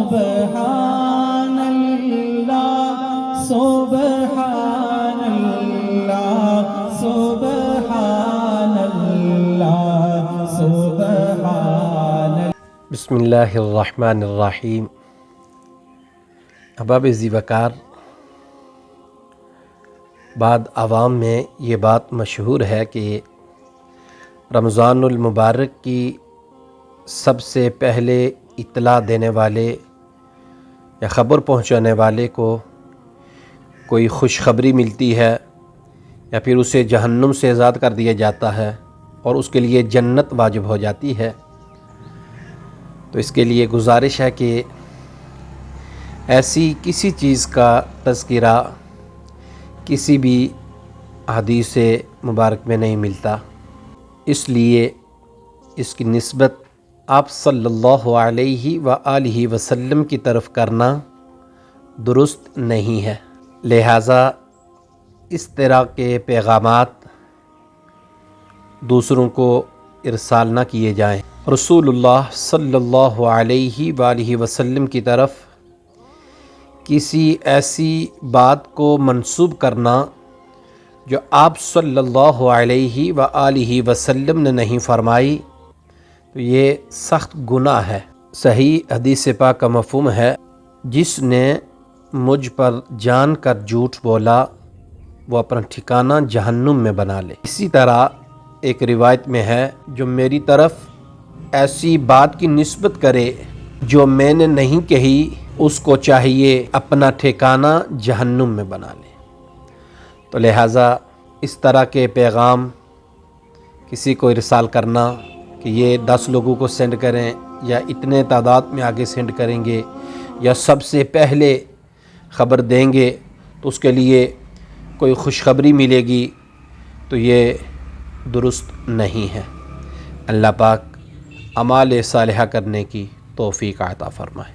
سبحان اللہ سبحان اللہ سبحان اللہ سبحان اللہ۔ بسم اللہ الرحمن الرحیم۔ احباب ذی وقار، بعد عوام میں یہ بات مشہور ہے کہ رمضان المبارک کی سب سے پہلے اطلاع دینے والے یا خبر پہنچانے والے کو کوئی خوشخبری ملتی ہے یا پھر اسے جہنم سے آزاد کر دیا جاتا ہے اور اس کے لیے جنت واجب ہو جاتی ہے۔ تو اس کے لیے گزارش ہے کہ ایسی کسی چیز کا تذکرہ کسی بھی حدیث مبارک میں نہیں ملتا، اس لیے اس کی نسبت آپ صلی اللہ علیہ وآلہ وسلم کی طرف کرنا درست نہیں ہے، لہٰذا اس طرح کے پیغامات دوسروں کو ارسال نہ کیے جائیں۔ رسول اللہ صلی اللہ علیہ وآلہ وسلم کی طرف کسی ایسی بات کو منسوب کرنا جو آپ صلی اللہ علیہ وآلہ وسلم نے نہیں فرمائی، تو یہ سخت گناہ ہے۔ صحیح حدیث پاک کا مفہوم ہے، جس نے مجھ پر جان کر جھوٹ بولا وہ اپنا ٹھکانہ جہنم میں بنا لے۔ اسی طرح ایک روایت میں ہے، جو میری طرف ایسی بات کی نسبت کرے جو میں نے نہیں کہی، اس کو چاہیے اپنا ٹھکانہ جہنم میں بنا لے۔ تو لہٰذا اس طرح کے پیغام کسی کو ارسال کرنا کہ یہ 10 لوگوں کو سینڈ کریں یا اتنے تعداد میں آگے سینڈ کریں گے یا سب سے پہلے خبر دیں گے تو اس کے لیے کوئی خوشخبری ملے گی، تو یہ درست نہیں ہے۔ اللہ پاک اعمال صالحہ کرنے کی توفیق عطا فرمائے۔